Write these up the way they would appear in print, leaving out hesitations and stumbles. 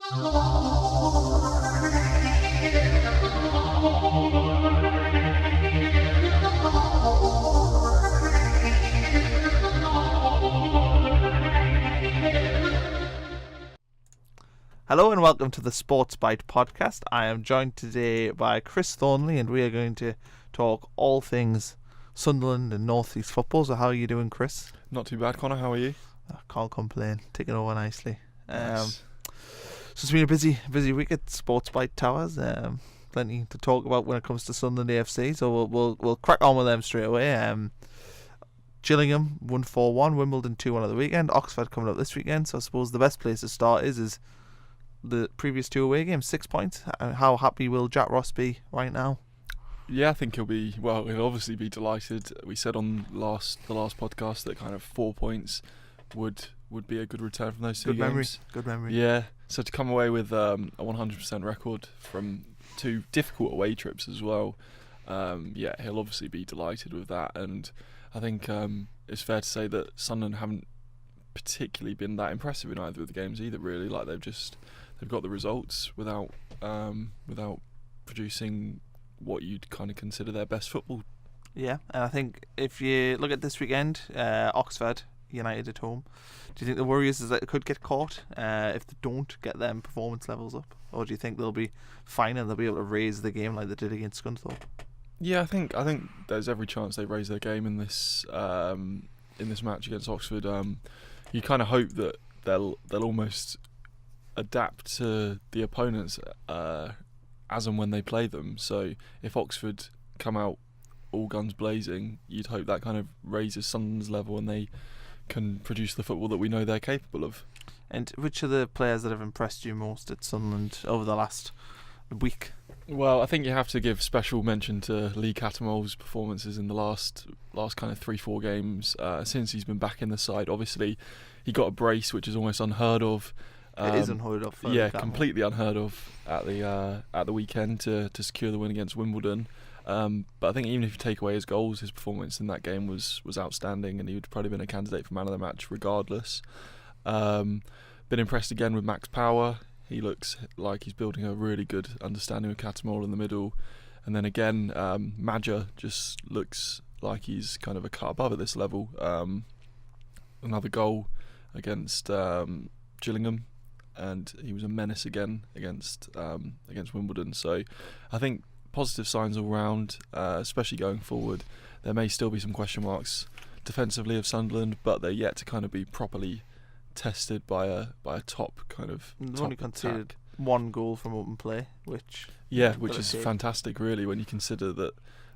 Hello and welcome to the SportsByte podcast. I am joined today by Chris Thornley and we are going to talk all things Sunderland and North East football. So how are you doing, Chris? Not too bad, Connor. How are you? I can't complain. Taking over nicely. Nice. So it's been a busy week at SportsByte Towers. Plenty to talk about when it comes to Sunderland AFC. So we'll crack on with them straight away. Gillingham won 4-1, Wimbledon 2-1 at the weekend. Oxford coming up this weekend. So I suppose the best place to start is the previous two away games, 6 points. How happy will Jack Ross be right now? Yeah, I think he'll obviously be delighted. We said on the last podcast that kind of 4 points would be a good return from those two games. Good memory. Yeah, so to come away with a 100% record from two difficult away trips as well, he'll obviously be delighted with that. And I think it's fair to say that Sunderland haven't particularly been that impressive in either of the games either, really. Like they've got the results without producing what you'd kind of consider their best football. Yeah, and I think if you look at this weekend, Oxford United at home, do you think the worry is that it could get caught if they don't get them performance levels up? Or do you think they'll be fine and they'll be able to raise the game like they did against Scunthorpe? Yeah, I think there's every chance they raise their game in this match against Oxford. You kind of hope that they'll almost adapt to the opponents as and when they play them. So if Oxford come out all guns blazing, you'd hope that kind of raises Sunderland's level and they can produce the football that we know they're capable of. And which are the players that have impressed you most at Sunderland over the last week? Well, I think you have to give special mention to Lee Catamol's performances in the last kind of 3-4 games since he's been back in the side. Obviously, he got a brace, which is almost unheard of. It is unheard of. Completely unheard of at the weekend to secure the win against Wimbledon. But I think even if you take away his goals, his performance in that game was outstanding, and he would probably been a candidate for man of the match regardless. Been impressed again with Max Power. He looks like he's building a really good understanding of Catamol in the middle, and then again Madger just looks like he's kind of a cut above at this level. Another goal against Gillingham, and he was a menace again against Wimbledon. So I think positive signs all round, especially going forward. There may still be some question marks defensively of Sunderland, but they're yet to kind of be properly tested by a top kind of. They've top only conceded one goal from open play, which is fantastic, really, when you consider that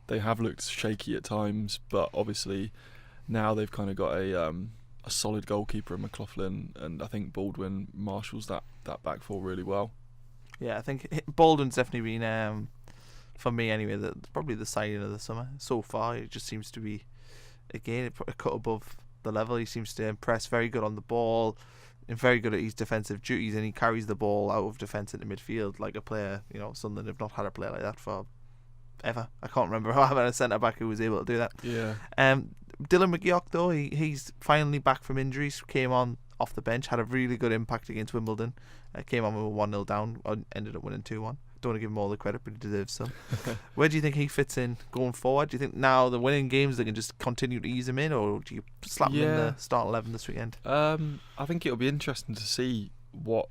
they have looked shaky at times, but obviously now they've kind of got a solid goalkeeper in McLaughlin, and I think Baldwin marshals that back four really well. Yeah, I think Baldwin's definitely been, for me anyway, probably the signing of the summer so far. It just seems to be, again, a cut above the level. He seems to impress, very good on the ball and very good at his defensive duties, and he carries the ball out of defence into midfield like a player. Sunderland have not had a player like that for ever. I can't remember having a centre back who was able to do that. Yeah. Dylan McGeoch, though, he's finally back from injuries. Came on off the bench, had a really good impact against Wimbledon. Came on with 1-0 down, ended up winning 2-1. Don't want to give him all the credit, but he deserves some. Where do you think he fits in going forward? Do you think now the winning games they can just continue to ease him in, or do you slap him in the start 11 this weekend? I think it'll be interesting to see what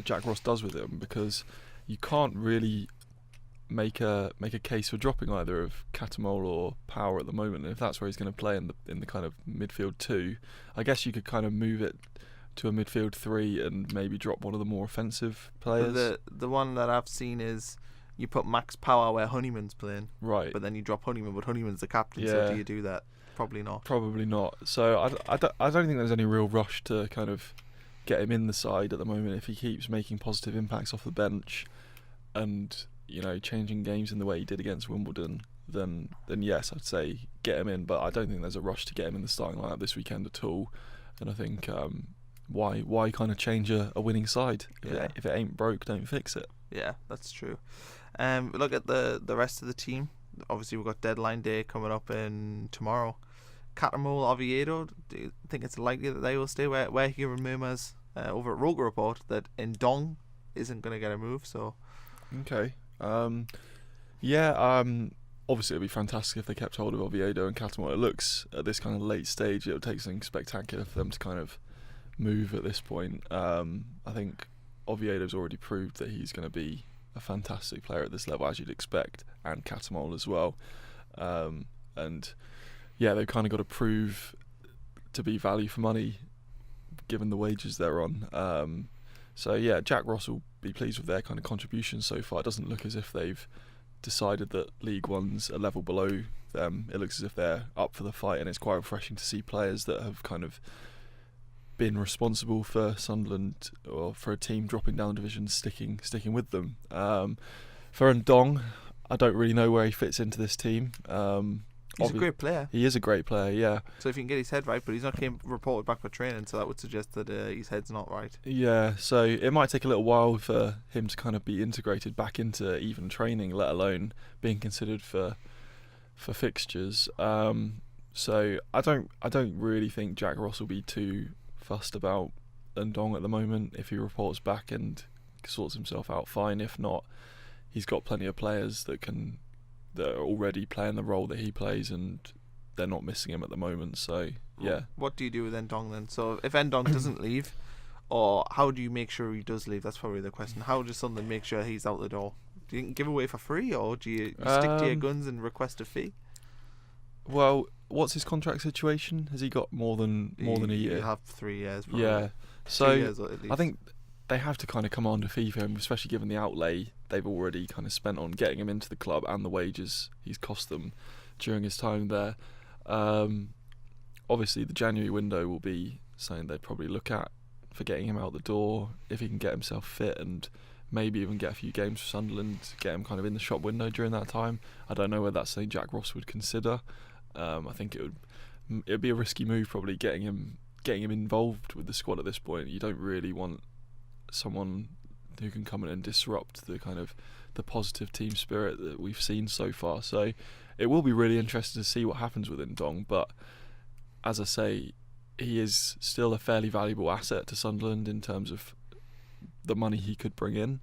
Jack Ross does with him, because you can't really make a case for dropping either of Catamol or Power at the moment. And if that's where he's going to play in the kind of midfield 2, I guess you could kind of move it to a midfield 3 and maybe drop one of the more offensive players. The one that I've seen is you put Max Power where Honeyman's playing, right? But then you drop Honeyman, but Honeyman's the captain. Yeah. So do you do that? Probably not. So I don't think there's any real rush to kind of get him in the side at the moment. If he keeps making positive impacts off the bench and changing games in the way he did against Wimbledon, then yes, I'd say get him in. But I don't think there's a rush to get him in the starting lineup this weekend at all. And I think why kind of change a winning side? If it ain't broke, don't fix it. Yeah, that's true. Look at the rest of the team. Obviously, we've got deadline day coming up in tomorrow. Catamol, Oviedo, do you think it's likely that they will stay? Where hearing rumours over at Rogue Report that Ndong isn't going to get a move. So Okay. Obviously it'd be fantastic if they kept hold of Oviedo and Catamount. It looks at this kind of late stage it would take something spectacular for them to kind of move at this point. I think Oviedo's already proved that he's going to be a fantastic player at this level, as you'd expect, and Catamount as well. And yeah, they've kind of got to prove to be value for money given the wages they're on. So yeah, Jack Ross will be pleased with their kind of contributions so far. It doesn't look as if they've decided that League One's a level below them. It looks as if they're up for the fight, and it's quite refreshing to see players that have kind of been responsible for Sunderland or for a team dropping down the division sticking with them. For Ndong, I don't really know where he fits into this team. he's a great player. He is a great player, yeah. So if he can get his head right, but he's not reported back for training, so that would suggest that his head's not right. Yeah, so it might take a little while for him to kind of be integrated back into even training, let alone being considered for fixtures. So I don't really think Jack Ross will be too fussed about Ndong at the moment. If he reports back and sorts himself out, fine. If not, he's got plenty of players that are already playing the role that he plays, and they're not missing him at the moment. So yeah. What do you do with Ndong then? So if Ndong doesn't leave, or how do you make sure he does leave? That's probably the question. How does something make sure he's out the door? Do you give away for free, or do you stick to your guns and request a fee? Well, what's his contract situation? Has he got more than a year? He'll have 3 years. Probably. Yeah. 2 So years at least. I think they have to kind of command a fee for him, especially given the outlay they've already kind of spent on getting him into the club and the wages he's cost them during his time there. Obviously, the January window will be something they'd probably look at for getting him out the door, if he can get himself fit and maybe even get a few games for Sunderland, get him kind of in the shop window during that time. I don't know whether that's something Jack Ross would consider. I think it'd be a risky move, probably getting him involved with the squad at this point. You don't really want someone who can come in and disrupt the kind of the positive team spirit that we've seen so far. So it will be really interesting to see what happens with Ndong. But as I say, he is still a fairly valuable asset to Sunderland in terms of the money he could bring in.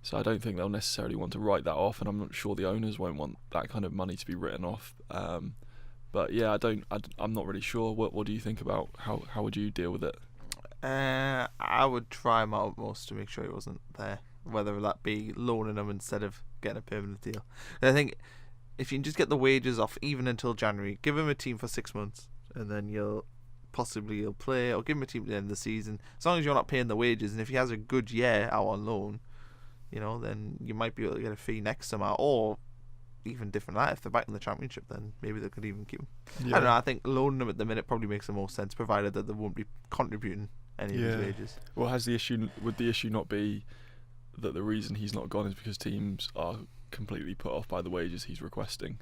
So I don't think they'll necessarily want to write that off, and I'm not sure the owners won't want that kind of money to be written off. But yeah, I'm not really sure. What do you think about how would you deal with it? I would try my utmost to make sure he wasn't there, whether that be loaning him instead of getting a permanent deal. And I think if you can just get the wages off even until January, give him a team for 6 months, and then you'll play, or give him a team at the end of the season. As long as you're not paying the wages, and if he has a good year out on loan, then you might be able to get a fee next summer, or even different than that. If they're back in the Championship, then maybe they could even keep him. Yeah. I don't know. I think loaning them at the minute probably makes the most sense, provided that they won't be contributing any of his wages. Well, would the issue not be that the reason he's not gone is because teams are completely put off by the wages he's requesting?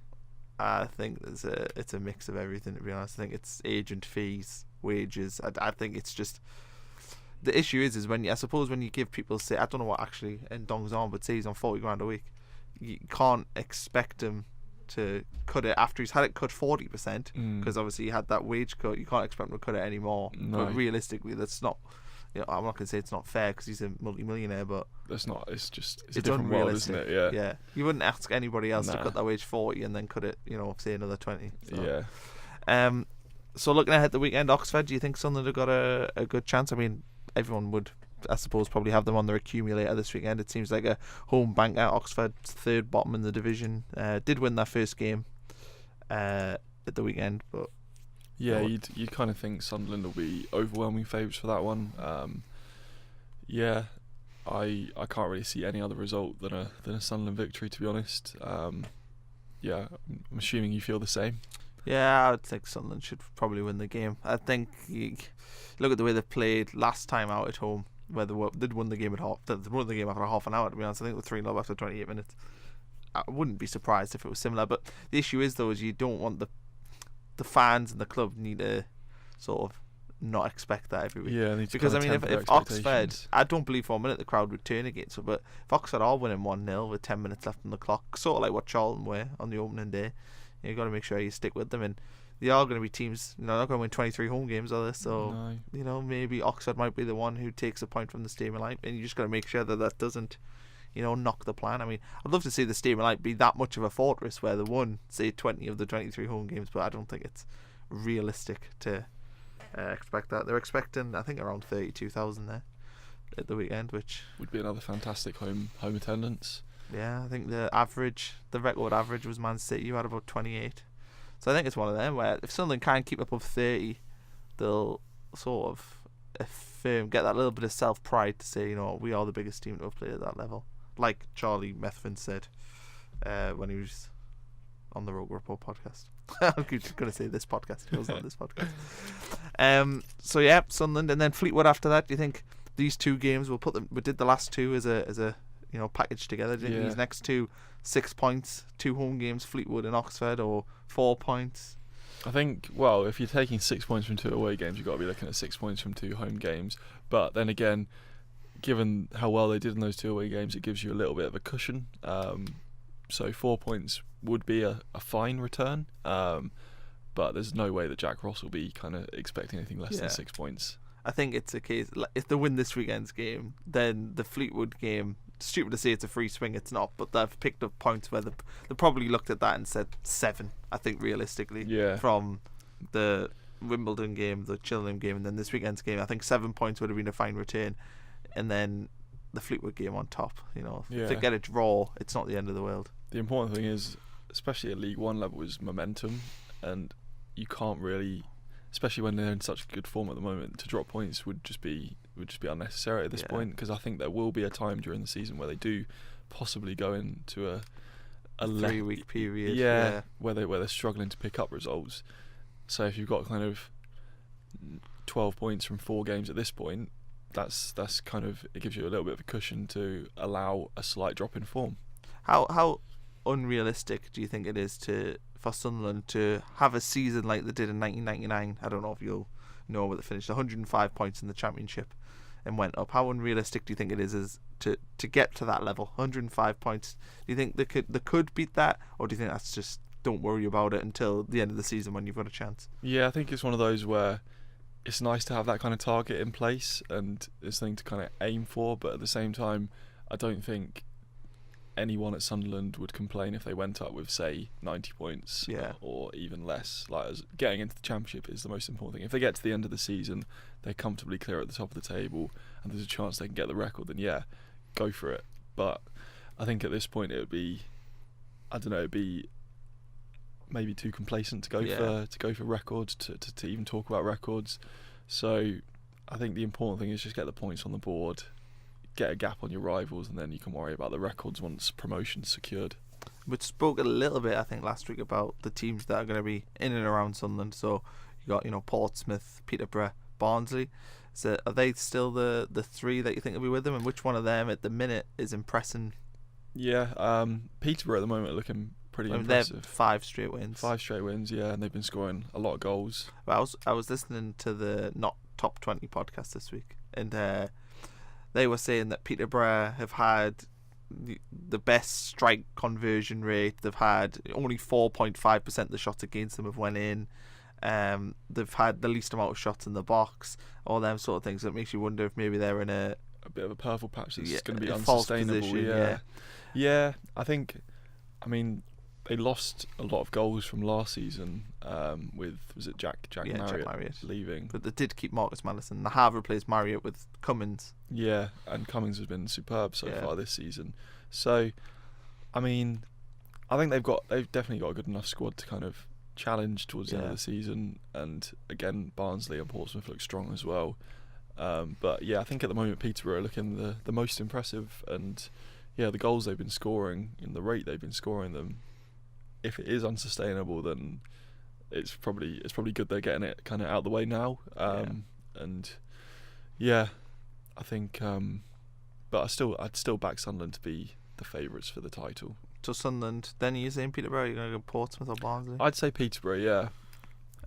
I think it's a mix of everything, to be honest. I think it's agent fees, wages. I think it's just the issue is when you give people, say, I don't know what actually Ndong's on, but say he's on 40 grand a week, you can't expect him to cut it after he's had it cut 40%, because obviously he had that wage cut. You can't expect him to cut it anymore. No. But realistically, that's not. I'm not going to say it's not fair because he's a multi-millionaire, but that's not. It's a different world, isn't it? Yeah. Yeah. You wouldn't ask anybody else to cut that wage 40 and then cut it, say another 20. So. Yeah. So looking ahead the weekend, Oxford, do you think Sunderland have got a good chance? I mean, everyone would, I suppose, probably have them on their accumulator this weekend. It seems like a home banker. Oxford, third bottom in the division, did win their first game at the weekend, but yeah, you'd kind of think Sunderland will be overwhelming favourites for that one. Yeah, I can't really see any other result than a Sunderland victory, to be honest. Yeah, I'm assuming you feel the same. Yeah, I would think Sunderland should probably win the game. I think you look at the way they played last time out at home, where they won the game after half an hour, to be honest. I think they were 3-0 after 28 minutes. I wouldn't be surprised if it was similar, but the issue is, though, is you don't want the fans and the club need to sort of not expect that every week. Yeah, because I mean, if Oxford, I don't believe for a minute the crowd would turn against it, but if Oxford are winning 1-0 with 10 minutes left on the clock, sort of like what Charlton were on the opening day, you've got to make sure you stick with them. And they are going to be teams, they're not going to win 23 home games, are they? So, No. Maybe Oxford might be the one who takes a point from the Steamer Light, and you just got to make sure that doesn't, knock the plan. I mean, I'd love to see the Steamer Light be that much of a fortress where they won, say, 20 of the 23 home games, but I don't think it's realistic to expect that. They're expecting, I think, around 32,000 there at the weekend, which would be another fantastic home attendance. Yeah, I think the record average was Man City, who had about 28. So I think it's one of them where if Sunderland can keep above 30, they'll sort of get that little bit of self-pride to say, we are the biggest team to have played at that level. Like Charlie Methven said when he was on the Rogue Report podcast. I'm just going to say this podcast. He was on this podcast. So yeah, Sunderland, and then Fleetwood after that. Do you think these two games, we did the last two as a package together, didn't we? These next two, 6 points, 2 home games, Fleetwood and Oxford, or 4 points? I think, well, if you're taking 6 points from 2 away games, you've got to be looking at 6 points from 2 home games. But then again, given how well they did in those 2 away games, it gives you a little bit of a cushion. So 4 points would be a fine return. But there's no way that Jack Ross will be kind of expecting anything less than 6 points. I think it's a case, if they win this weekend's game, then the Fleetwood game, stupid to say it's a free swing, it's not, but they've picked up points where they probably looked at that and said 7, I think, realistically, from the Wimbledon game, the Chillingham game, and then this weekend's game. I think 7 points would have been a fine return, and then the Fleetwood game on top. If they get a draw, it's not the end of the world. The important thing is, especially at League One level, is momentum, and you can't really, especially when they're in such good form at the moment, to drop points would just be unnecessary at this point, because I think there will be a time during the season where they do possibly go into a 3-week period, where they're struggling to pick up results. So if you've got kind of 12 points from 4 games at this point, that's kind of, it gives you a little bit of a cushion to allow a slight drop in form. How unrealistic do you think it is for Sunderland to have a season like they did in 1999? I don't know if you'll know, but they finished 105 points in the Championship and went up. How unrealistic do you think it is to get to that level, 105 points? Do you think they could beat that, or do you think that's just, don't worry about it until the end of the season when you've got a chance? Yeah, I think it's one of those where it's nice to have that kind of target in place and it's something to kind of aim for, but at the same time, I don't think anyone at Sunderland would complain if they went up with, say, 90 points or even less. Getting into the Championship is the most important thing. If they get to the end of the season, they're comfortably clear at the top of the table and there's a chance they can get the record, then go for it. But I think at this point it would be, it'd be maybe too complacent to go for records, to even talk about records. So I think the important thing is just get the points on the board, get a gap on your rivals, and then you can worry about the records once promotion's secured. We spoke a little bit, I think, last week about the teams that are going to be in and around Sunderland. So you got, Portsmouth, Peterborough, Barnsley. So are they still the 3 that you think will be with them, and which one of them at the minute is impressing? Yeah, Peterborough at the moment are looking pretty impressive. They're 5 straight wins. 5 straight wins, and they've been scoring a lot of goals. Well, I was listening to the Not Top 20 podcast this week, and they were saying that Peterborough have had the best strike conversion rate. They've had only 4.5% of the shots against them have went in. They've had the least amount of shots in the box, all them sort of things. That makes you wonder if maybe they're in a bit of a purple patch that's going to be unsustainable. Position, yeah. I think, they lost a lot of goals from last season with, was it Jack Marriott leaving? But they did keep Marcus Madison. They have replaced Marriott with Cummins. Yeah, and Cummins has been superb so far this season. So, I think they've definitely got a good enough squad to kind of challenge towards the end of the season. And again, Barnsley and Portsmouth look strong as well. But I think at the moment Peterborough are looking the most impressive, and the goals they've been scoring and the rate they've been scoring them, if it is unsustainable, then it's probably good they're getting it kind of out of the way now. And I think, but I'd still back Sunderland to be the favourites for the title. So Sunderland, then you're saying Peterborough, you're going to go Portsmouth or Barnsley? I'd say Peterborough,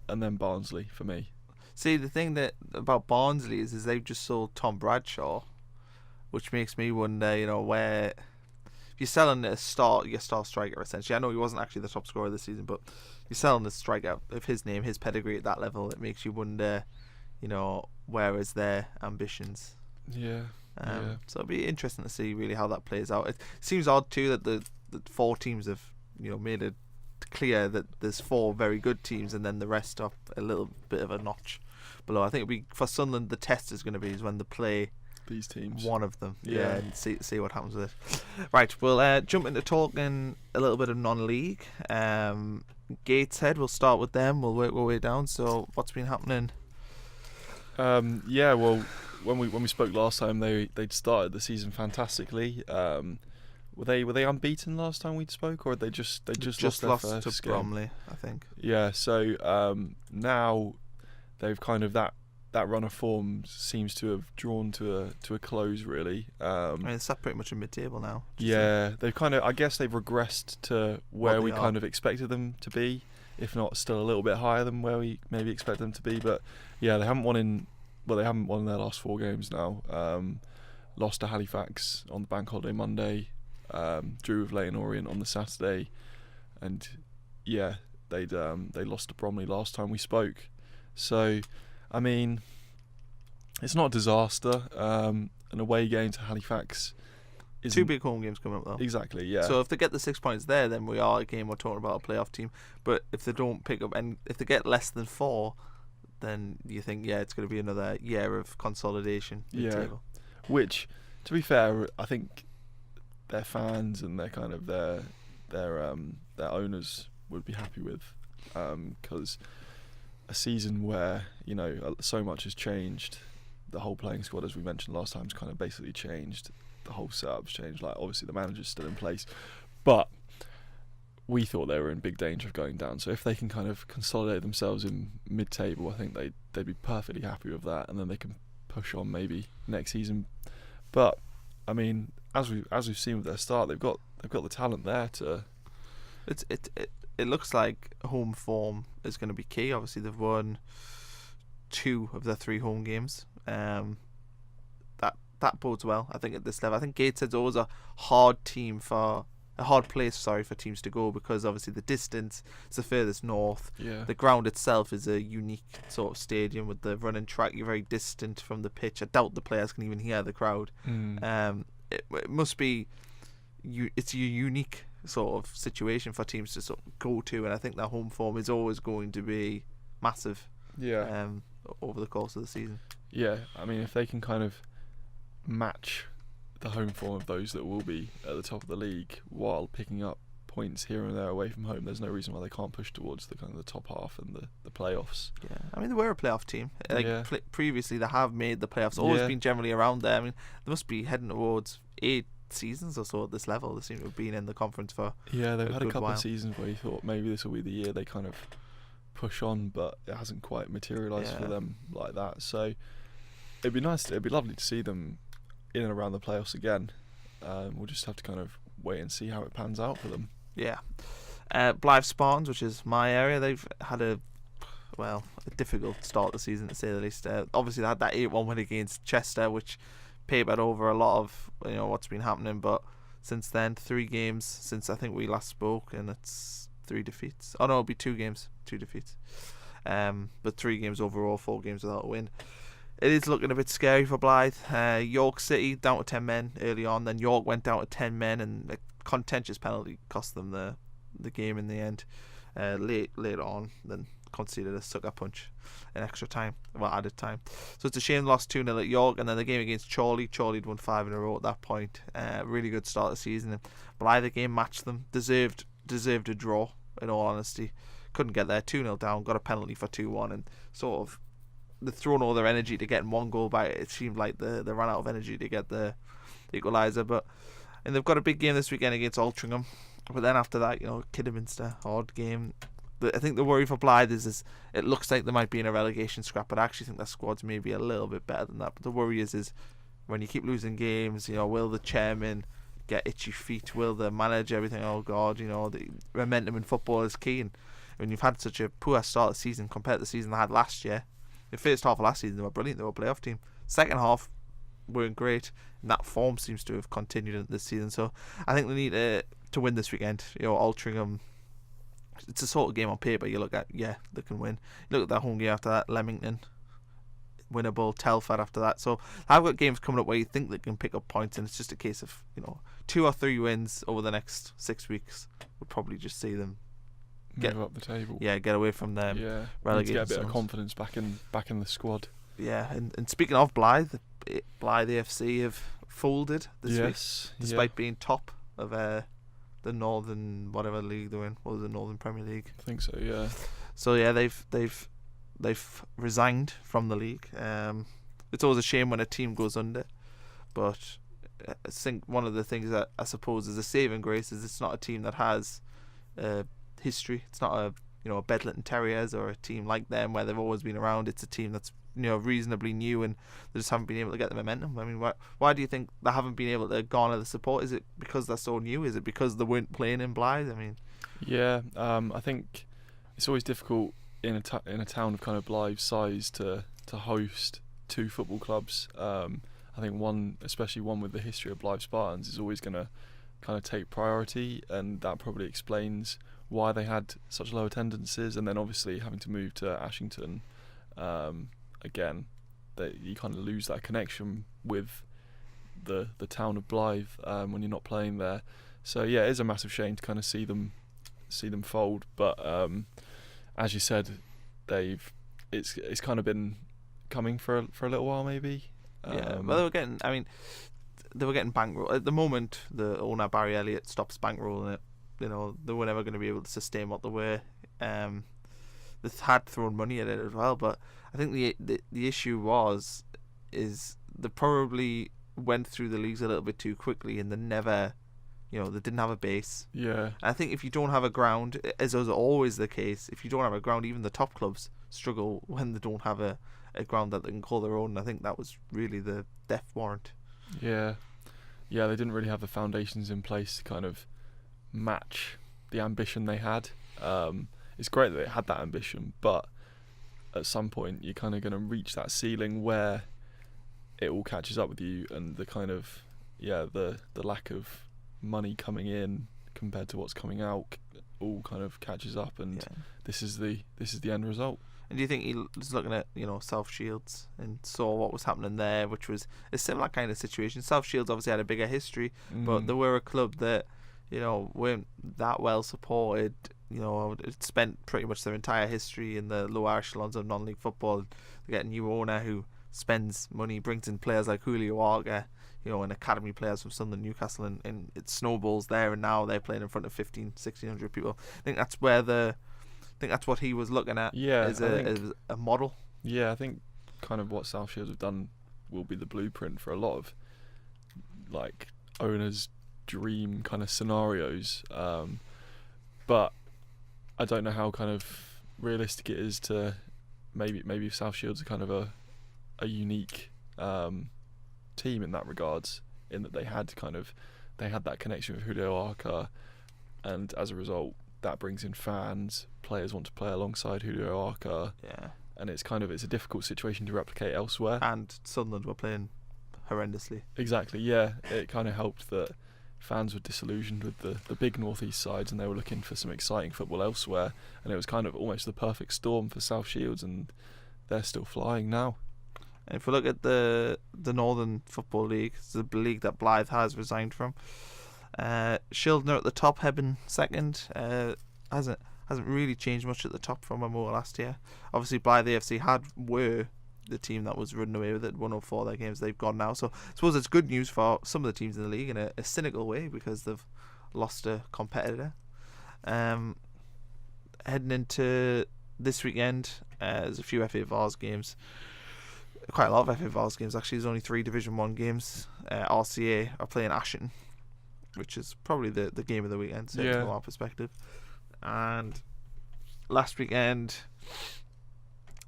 and then Barnsley for me. See, the thing about Barnsley is they've just sold Tom Bradshaw, which makes me wonder, where, if you're selling your star striker essentially. I know he wasn't actually the top scorer this season, but you're selling the striker of his name, his pedigree at that level. It makes you wonder, where is their ambitions? Yeah. So it'll be interesting to see really how that plays out. It seems odd too that the 4 teams have made it clear that there's 4 very good teams and then the rest are a little bit of a notch below. I think for Sunderland the test is going to be when they play these teams, one of them, and see what happens with it. Right, we'll jump into talking a little bit of non-league. Gateshead, we'll start with them. We'll work our way down. So what's been happening? Well, when we spoke last time, they'd started the season fantastically. Were they unbeaten last time we spoke, or had they just lost their first to Bromley, I think. Yeah. So now they've kind of that run of form seems to have drawn to a close really. It's sat pretty much in mid-table now. They've kind of, I guess they've regressed to where we kind of expected them to be, if not still a little bit higher than where we maybe expect them to be. But yeah, they haven't won in their last 4 games now. Lost to Halifax on the Bank Holiday Monday, drew with Leyton Orient on the Saturday, and yeah, they lost to Bromley last time we spoke. So I mean, it's not a disaster. An away game to Halifax. 2 big home games coming up though. Exactly, yeah. So if they get the 6 points there, then we're talking about a playoff team. But if they don't pick up, and if they get less than 4, then you think, it's going to be another year of consolidation. Mid-table. Which, to be fair, I think their fans and their kind of their owners would be happy with, because a season where so much has changed, the whole playing squad, as we mentioned last time, has kind of basically changed. The whole setup's changed. Like, obviously the manager's still in place, but we thought they were in big danger of going down. So if they can kind of consolidate themselves in mid-table, I think they'd be perfectly happy with that, and then they can push on maybe next season. But I mean, as we've seen with their start, they've got the talent there to. It looks like home form is going to be key. Obviously, they've won 2 of their 3 home games. That bodes well, I think, at this level. I think Gateshead's always a hard place for teams to go, because obviously the distance is the furthest north. Yeah. The ground itself is a unique sort of stadium with the running track. You're very distant from the pitch. I doubt the players can even hear the crowd. It must be. It's a unique sort of situation for teams to sort of go to, and I think their home form is always going to be massive. Yeah. Over the course of the season. Yeah, I mean, if they can kind of match the home form of those that will be at the top of the league while picking up points here and there away from home, there's no reason why they can't push towards the kind of the top half and the playoffs. Yeah, I mean, they were a playoff team. Previously, they have made the playoffs. Always been generally around there. I mean, they must be heading towards 8 seasons or so at this level. They seem to have been in the conference for they've had a couple while. Of seasons where you thought maybe this will be the year they kind of push on, but it hasn't quite materialised for them like that. So it'd be lovely to see them in and around the playoffs again. We'll just have to kind of wait and see how it pans out for them. Yeah. Blyth Spartans, which is my area, they've had a difficult start to the season, to say the least. Obviously they had that 8-1 win against Chester, which papered over a lot of what's been happening, but since then 3 games since I think we last spoke, and it's 3 defeats. Oh no, it'll be 2 games, 2 defeats. But 3 games overall, 4 games without a win. It is looking a bit scary for Blyth. York City down to 10 men early on, then York went down to 10 men, and a contentious penalty cost them the game in the end. Later on, then conceded a sucker punch in extra time, added time. So it's a shame they lost 2-0 at York, and then the game against Chorley had won 5 in a row at that point. Really good start of the season, and Blyth, the game matched them, deserved a draw, in all honesty. Couldn't get there, 2-0 down, got a penalty for 2-1, and sort of they've thrown all their energy to getting 1 goal back. It seemed like they ran out of energy to get the equaliser, and they've got a big game this weekend against Altrincham. But then after that, Kidderminster, hard game. I think the worry for Blyth is it looks like they might be in a relegation scrap, but I actually think their squad's maybe a little bit better than that. But the worry is when you keep losing games, will the chairman get itchy feet? Will the manager, everything? Oh God, the momentum in football is key. And when you've had such a poor start of the season compared to the season they had last year, the first half of last season they were brilliant. They were a playoff team. Second half, weren't great. And that form seems to have continued into this season. So I think they need to win this weekend. Altrincham, it's a sort of game on paper you look at, they can win. You look at that home game after that, Leamington, winnable, Telford after that. So I've got games coming up where you think they can pick up points, and it's just a case of 2 or 3 wins over the next 6 weeks would probably just see them move up the table. Yeah, get away from them. Yeah, relegation. Need to get a bit of confidence back in the squad. Yeah, and speaking of Blyth AFC have folded this week, despite being top of the Northern whatever league they're in. What was the Northern Premier League? I think so. Yeah. So yeah, they've resigned from the league. It's always a shame when a team goes under, but I think one of the things that I suppose is a saving grace is it's not a team that has history. It's not a Bedlington Terriers or a team like them where they've always been around. It's a team that's reasonably new, and they just haven't been able to get the momentum. I mean, why do you think they haven't been able to garner the support? Is it because they're so new? Is it because they weren't playing in Blyth? I mean, I think it's always difficult in a town of kind of Blyth's size to host 2 football clubs. I think especially one with the history of Blyth Spartans, is always going to kind of take priority, and that probably explains why they had such low attendances. And then obviously having to move to Ashington, again, that you kind of lose that connection with the town of Blyth when you're not playing there. So yeah, it is a massive shame to kind of see them fold. But as you said, it's kind of been coming for a little while, maybe. Well, they were getting bankroll at the moment. The owner Barry Elliott stops bankrolling it. They were never going to be able to sustain what they were. They had thrown money at it as well, but I think the issue is they probably went through the leagues a little bit too quickly, and they never, they didn't have a base. Yeah. I think if you don't have a ground, as is always the case, if you don't have a ground, even the top clubs struggle when they don't have a ground that they can call their own. And I think that was really the death warrant. Yeah, they didn't really have the foundations in place to kind of match the ambition they had. It's great that they had that ambition, but at some point you're kind of going to reach that ceiling where it all catches up with you, and the kind of the lack of money coming in compared to what's coming out all kind of catches up, and this is the end result. And do you think he was looking at South Shields and saw what was happening there, which was a similar kind of situation? South Shields obviously had a bigger history, but they were a club that weren't that well supported. It spent pretty much their entire history in the lower echelons of non-league football. They get a new owner who spends money, brings in players like Julio Walker, and academy players from Sunderland, Newcastle, and it snowballs there, and now they're playing in front of 1,600 people. I think that's what he was looking at as a model. Yeah, I think kind of what South Shields have done will be the blueprint for a lot of like owners' dream kind of scenarios. But I don't know how kind of realistic it is to maybe South Shields are kind of a unique team in that regards, in that they had that connection with Julio Arca, and as a result that brings in fans. Players want to play alongside Julio Arca. Yeah. And it's a difficult situation to replicate elsewhere. And Sunderland were playing horrendously. Exactly, yeah. It kind of helped that fans were disillusioned with the big northeast sides, and they were looking for some exciting football elsewhere. And it was kind of almost the perfect storm for South Shields, and they're still flying now. And if we look at the Northern Football League, it's the league that Blyth has resigned from. Shildon are at the top, Hebden second. Hasn't really changed much at the top from when we were last year. Obviously, Blyth AFC were the team that was running away with it. 104 their games, they've gone now. So I suppose it's good news for some of the teams in the league in a cynical way, because they've lost a competitor. Heading into this weekend, there's a few FA Vars games. Quite a lot of FA Vars games actually. There's only 3 Division 1 games. RCA are playing Ashington, which is probably the game of the weekend, certainly from our perspective. And last weekend,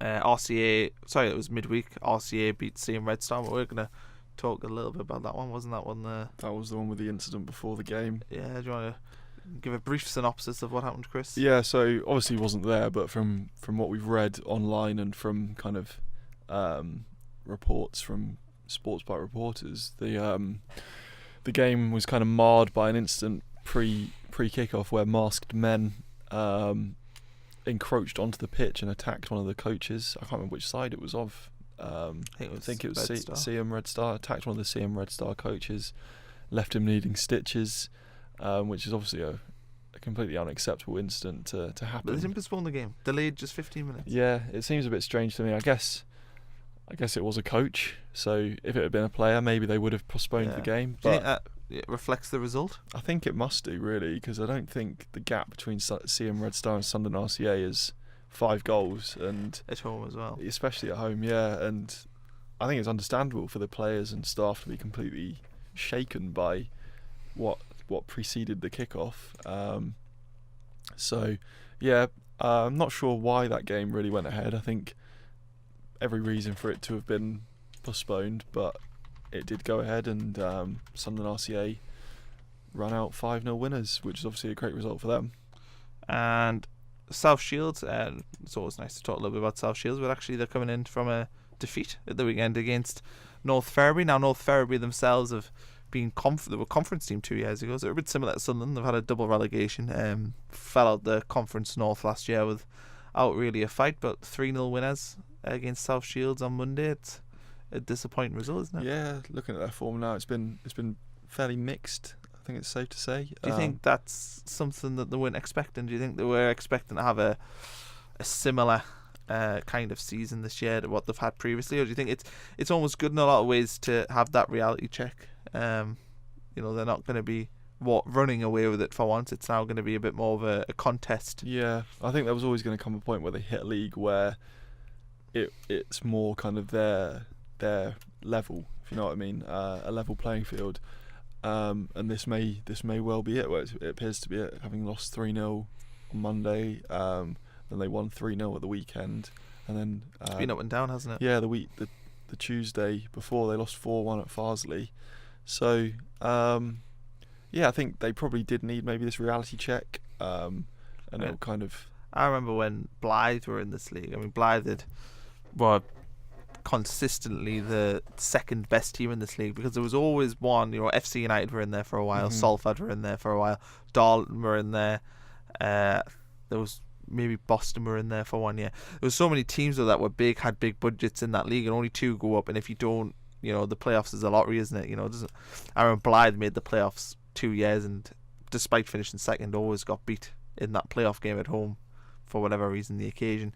it was midweek. RCA beat CM Red Star. We're going to talk a little bit about that one. Wasn't that one there? That was the one with the incident before the game. Yeah, do you want to give a brief synopsis of what happened, Chris? Yeah, so obviously wasn't there, but from what we've read online and from kind of reports from SportsByte reporters, the game was kind of marred by an incident pre kickoff where masked men encroached onto the pitch and attacked one of the coaches. I can't remember which side it was of. I think it was CM Red Star. Attacked one of the CM Red Star coaches, left him needing stitches, which is obviously a completely unacceptable incident to happen. But they didn't postpone the game. Delayed just 15 minutes. Yeah, it seems a bit strange to me. I guess it was a coach, so if it had been a player, maybe they would have postponed the game. Do you think that it reflects the result? I think it must do, really, because I don't think the gap between CM Red Star and Sunderland RCA is 5 goals, and at home as well, especially at home. Yeah, and I think it's understandable for the players and staff to be completely shaken by what preceded the kickoff. So yeah, I'm not sure why that game really went ahead. I think every reason for it to have been postponed, but it did go ahead, and Sunderland RCA ran out 5-0 winners, which is obviously a great result for them. And South Shields, it's always nice to talk a little bit about South Shields, but actually they're coming in from a defeat at the weekend against North Ferriby. Now North Ferriby themselves have been they were a conference team 2 years ago, so they're a bit similar to Sunderland. They've had a double relegation, fell out the Conference North last year without really a fight, but 3-0 winners against South Shields on Monday. It's a disappointing result, isn't it? Yeah, looking at their form now, it's been fairly mixed, I think it's safe to say. Do you think that's something that they weren't expecting? Do you think they were expecting to have a similar kind of season this year to what they've had previously, or do you think it's almost good in a lot of ways to have that reality check? They're not going to be running away with it for once. It's now going to be a bit more of a contest. Yeah, I think there was always going to come a point where they hit a league where it's more kind of their level, if you know what I mean, a level playing field. And this may well be it. Where it appears to be it, having lost 3-0 on Monday. Then they won 3-0 at the weekend, and then it's been up and down, hasn't it? Yeah, the Tuesday before they lost 4-1 at Farsley. So I think they probably did need maybe this reality check, and it'll kind of. I remember when Blyth were in this league. I mean, Blyth were consistently the second best team in this league, because there was always one. FC United were in there for a while, Salford were in there for a while, Darlington were in there. There was maybe Boston were in there for 1 year. There was so many teams that were big, had big budgets in that league, and only 2 go up. And if you don't, the playoffs is a lottery, isn't it? I remember Blyth made the playoffs 2 years, and despite finishing second, always got beat in that playoff game at home for whatever reason, the occasion.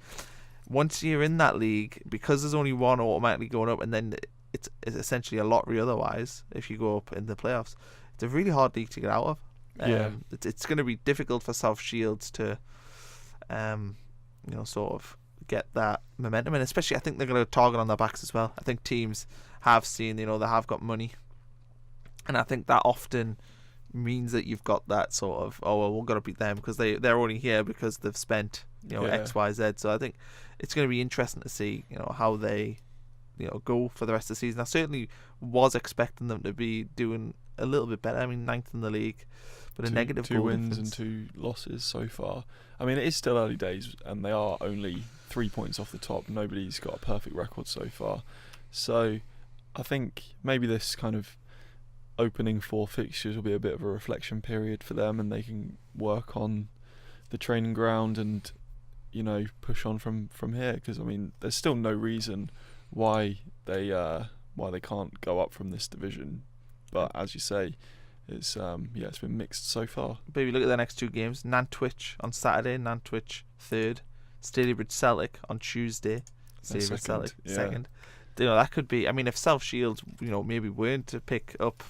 Once you're in that league, because there's only one automatically going up, and then it's essentially a lottery otherwise if you go up in the playoffs, it's a really hard league to get out of. It's going to be difficult for South Shields to sort of get that momentum, and especially I think they're going to target on their backs as well. I think teams have seen, they have got money, and I think that often means that you've got that sort of, we've got to beat them because they're only here because they've spent X, Y, Z. So I think it's going to be interesting to see how they go for the rest of the season. I certainly was expecting them to be doing a little bit better. I mean, 9th in the league, but a negative 2 goal wins difference. and 2 losses so far. I mean, it is still early days, and they are only 3 points off the top. Nobody's got a perfect record so far. So I think maybe this kind of opening 4 fixtures will be a bit of a reflection period for them, and they can work on the training ground and push on from here, because I mean there's still no reason why they can't go up from this division, but as you say, it's been mixed so far. But if you look at the next 2 games, Nantwich on Saturday, Nantwich 3rd, Stalybridge Celtic on Tuesday, Stalybridge Celtic 2nd. That could be, I mean, if South Shields maybe weren't to pick up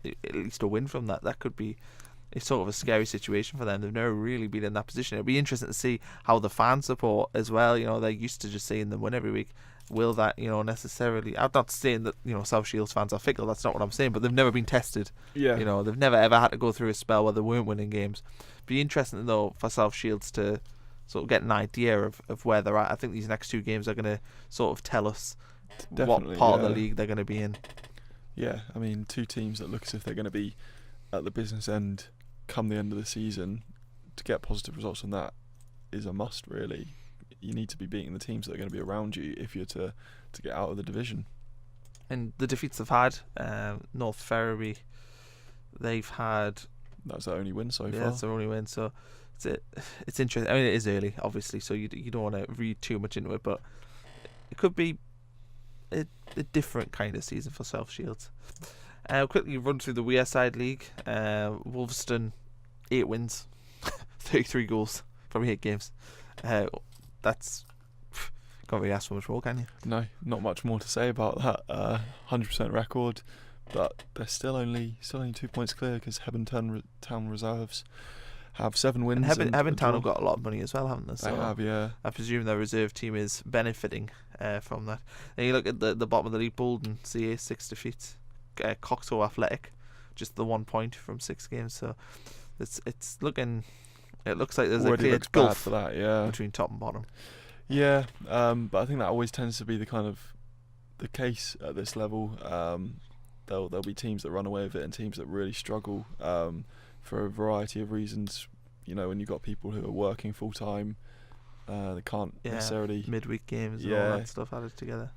at least a win from that could be it's sort of a scary situation for them. They've never really been in that position. It'll be interesting to see how the fan support as well. They're used to just seeing them win every week. Will that, necessarily? I'm not saying that South Shields fans are fickle. That's not what I'm saying. But they've never been tested. Yeah. They've never ever had to go through a spell where they weren't winning games. Be interesting though for South Shields to sort of get an idea of where they're at. I think these next 2 games are going to sort of tell us what part of the league they're going to be in. Yeah, I mean, 2 teams that look as if they're going to be at the business end come the end of the season. To get positive results from that is a must, really. You need to be beating the teams that are going to be around you if you're to get out of the division. And the defeats they've had, North Ferriby, they've had... That's their only win so far. Yeah, that's their only win. So it's interesting. I mean, it is early, obviously, so you don't want to read too much into it, but it could be a different kind of season for South Shields. Quickly run through the Wearside League. Wolveston, 8 wins, 33 goals from 8 games. That's... Can't really ask for much more, can you? No, not much more to say about that. 100% record, but they're still only 2 points clear because Hebburn Town reserves have 7 wins. And Hebburn Town have got a lot of money as well, haven't they? So they have, yeah. I presume their reserve team is benefiting from that. Then you look at the bottom of the league, Bolton, CA 6 defeats. Coxo Athletic, just the 1 point from 6 games. So it's looking. It looks like there's already a clear looks gulf bad for that, yeah. between top and bottom. Yeah, but I think that always tends to be the case at this level. There'll be teams that run away with it and teams that really struggle for a variety of reasons. You know, when you've got people who are working full time, they can't necessarily midweek games and all that stuff added together.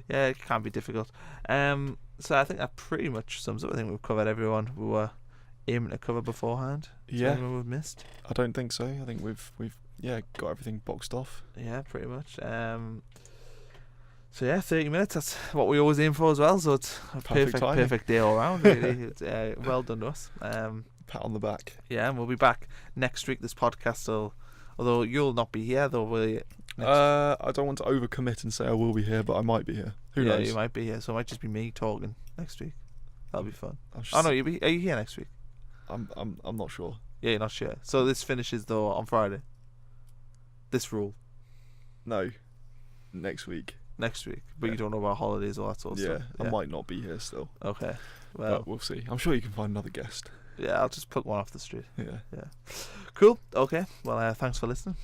Yeah, it can be difficult. So I think that pretty much sums up. I think we've covered everyone we were aiming to cover beforehand. Is there anyone we've missed? I don't think so. I think we've got everything boxed off. Yeah, pretty much. So yeah, 30 minutes. That's what we always aim for as well. So it's a perfect day all round. Really, it's, well done to us. Pat on the back. Yeah, and we'll be back next week. This podcast will, although you'll not be here, though. I don't want to overcommit and say I will be here, but I might be here. Who knows? Yeah, you might be here. So it might just be me talking next week. That'll be fun. No, are you here next week? I'm not sure. Yeah, you're not sure. So this finishes though on Friday. This rule. No, next week. Next week, but you don't know about holidays or that sort of stuff. Yeah, I might not be here still. Okay, well, but we'll see. I'm sure you can find another guest. Yeah, I'll just pluck one off the street. Yeah. Cool. Okay. Well, thanks for listening.